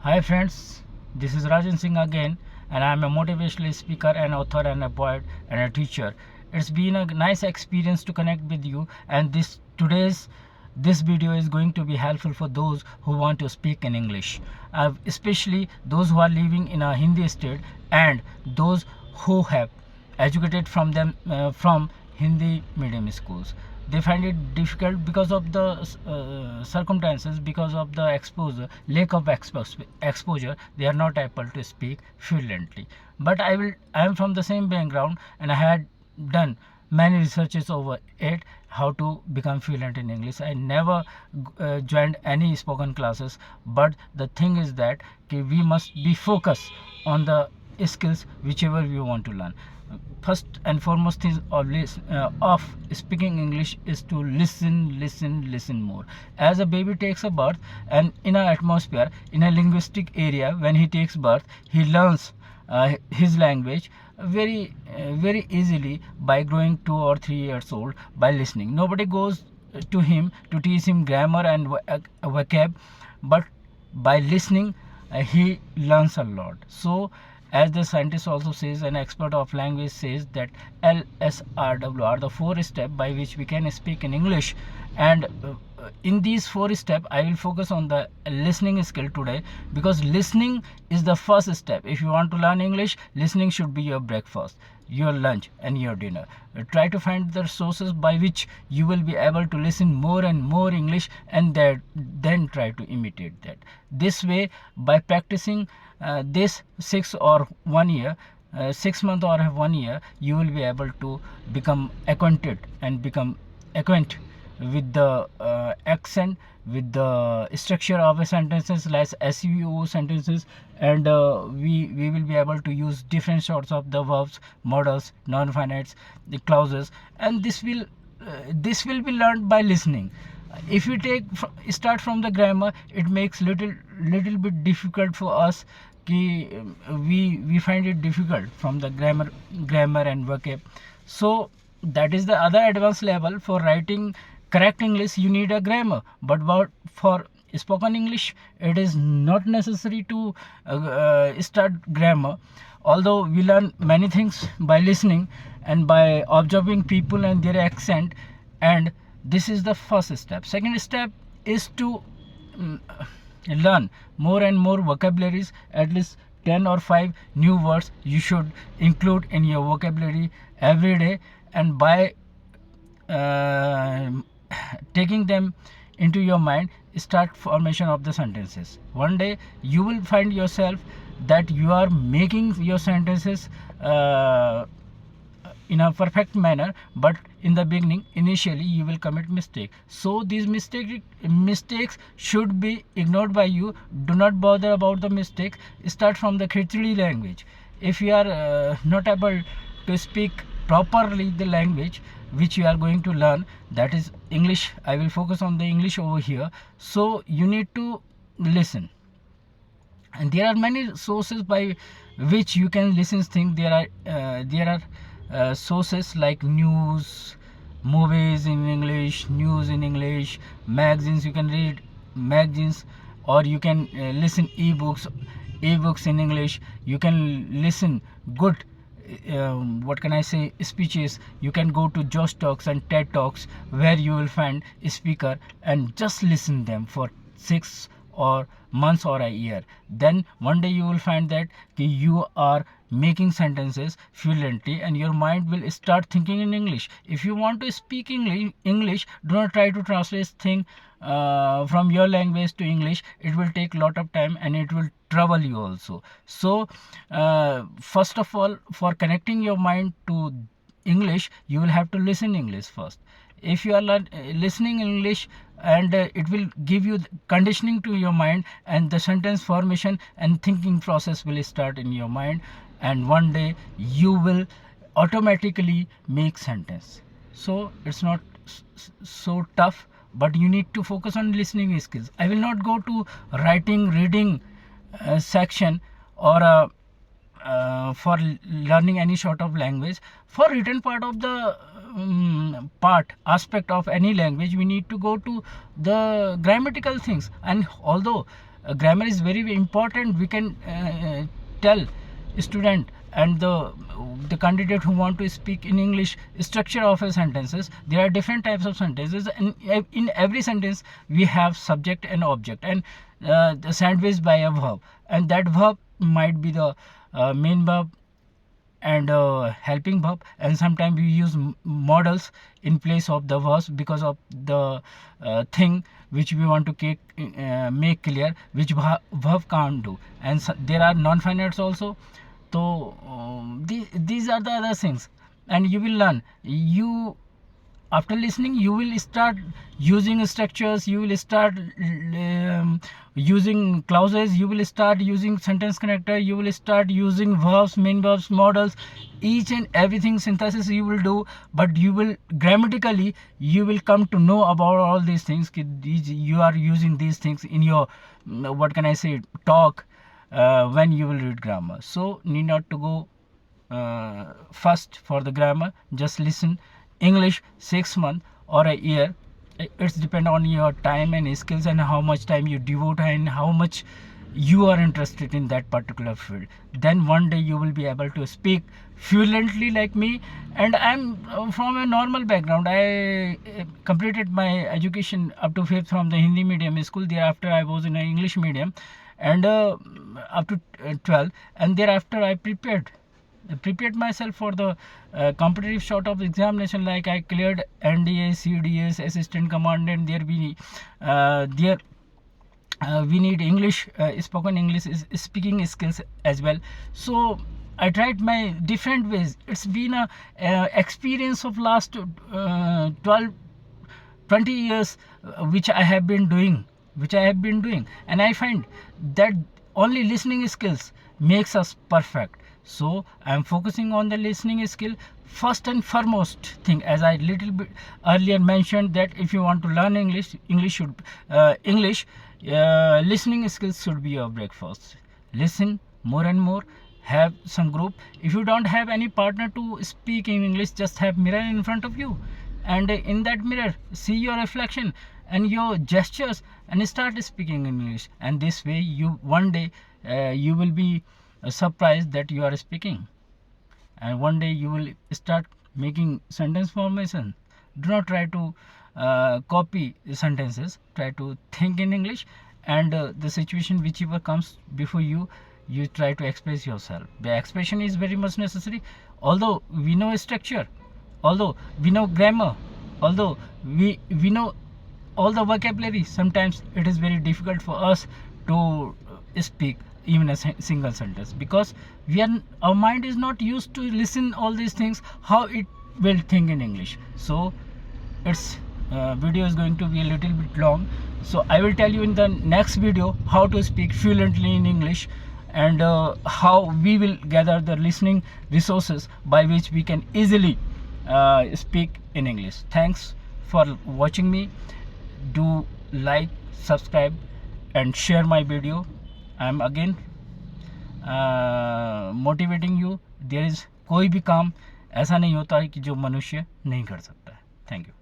Hi friends, this is Rajendra Singh again, and I am a motivational speaker, an author, and a poet, and a teacher. It's been a nice experience to connect with you, and this video is going to be helpful for those who want to speak in English, especially those who are living in a Hindi state and those who have educated from Hindi medium schools. They find it difficult because of the circumstances, because of the lack of exposure. They are not able to speak fluently. But I am from the same background, and I had done many researches over it how to become fluent in English. I never joined any spoken classes, but the thing is that we must be focused on the skills whichever we want to learn. First and foremost thing of speaking English is to listen more. As a baby takes a birth, and in an atmosphere, in a linguistic area, when he takes birth, he learns his language very easily by growing 2 or 3 years old by listening. Nobody goes to him to teach him grammar and vocab, but by listening he learns a lot. So as the scientist also says, an expert of language says that LSRW are the 4 steps by which we can speak in English. And in these 4 steps, I will focus on the listening skill today, because listening is the first step. If you want to learn English, listening should be your breakfast, your lunch, and your dinner. Try to find the sources by which you will be able to listen more and more English, and then try to imitate that. This way, by practicing this 6 months or 1 year, you will be able to become acquainted and become acquainted with the accent, with the structure of a sentences like SVO sentences, and we will be able to use different sorts of the verbs, modals, non-finites, the clauses, and this will be learned by listening. If we start from the grammar, it makes little bit difficult for us. We find it difficult from the grammar and vocab. So that is the other advanced level. For writing correct English, you need a grammar, but for spoken English, it is not necessary to start grammar. Although we learn many things by listening and by observing people and their accent, and this is the first step. Second step is to learn more and more vocabularies. At least 10 or 5 new words you should include in your vocabulary every day, and by taking them into your mind, start formation of the sentences. One day you will find yourself that you are making your sentences in a perfect manner, but in the beginning, initially, you will commit mistake. So these mistakes should be ignored by you. Do not bother about the mistake. Start from the Khichdi language. If you are not able to speak properly the language which you are going to learn, that is English, I will focus on the English over here. So you need to listen, and there are many sources by which you can listen things. There are sources like news, movies in English, news in English, magazines. You can read magazines, or you can listen ebooks in English. You can listen good what can I say, speeches. You can go to Josh Talks and TED Talks, where you will find a speaker and just listen them for 6 or months or a year. Then one day you will find that you are making sentences fluently, and your mind will start thinking in English. If you want to speak English, do not try to translate thing from your language to English. It will take a lot of time, and it will trouble you also. So first of all, for connecting your mind to English, you will have to listen English first. If you are listening English, and it will give you conditioning to your mind, and the sentence formation and thinking process will start in your mind, and one day you will automatically make sentence. So it's not so tough, but you need to focus on listening skills. I will not go to reading section, or for learning any sort of language. For written part of the aspect of any language, we need to go to the grammatical things. And although grammar is very, very important. We can tell student and the candidate who want to speak in English structure of a sentences. There are different types of sentences, and in every sentence we have subject and object, and the sandwiched by a verb, and that verb might be the main verb and helping verb, and sometimes we use models in place of the verbs because of the thing which we want to make clear, which verb can't do. And so, there are non-finites also. So these are the other things, and you will learn. You, after listening, you will start using structures, you will start using clauses, you will start using sentence connector, you will start using verbs, main verbs, models, each and everything synthesis you will do. But you will grammatically, you will come to know about all these things. You are using these things in your what can I say, talk, when you will read grammar. So need not to go first for the grammar. Just listen English 6 months or a year. It's depend on your time and skills, and how much time you devote and how much you are interested in that particular field. Then one day you will be able to speak fluently like me. And I'm from a normal background. I completed my education up to 5th from the Hindi medium school. Thereafter I was in an English medium, and up to 12, and thereafter I prepared myself for the competitive sort of examination. Like I cleared NDA, CDS, assistant commandant. We need English, spoken English speaking skills as well. So I tried my different ways. It's been a experience of last 12 20 years which I have been doing, and I find that only listening skills makes us perfect. So I am focusing on the listening skill first and foremost thing. As I little bit earlier mentioned, that if you want to learn English, listening skills should be your breakfast. Listen more and more. Have some group. If you don't have any partner to speak in English, just have mirror in front of you, and in that mirror see your reflection and your gestures, and start speaking English. And this way, you one day you will be surprised that you are speaking, and one day you will start making sentence formation. Do not try to copy sentences. Try to think in English, and the situation whichever comes before you, you try to express yourself. The expression is very much necessary. Although we know structure, although we know grammar, although we know all the vocabulary, sometimes it is very difficult for us to speak even a single sentence, because our mind is not used to listen all these things. How it will think in English? So its video is going to be a little bit long, so I will tell you in the next video how to speak fluently in English, and how we will gather the listening resources by which we can easily speak in English. Thanks for watching me. Do like, subscribe and share my video. I am again motivating you. There is कोई भी काम ऐसा नहीं होता है कि जो मनुष्य नहीं कर सकता है. Thank you.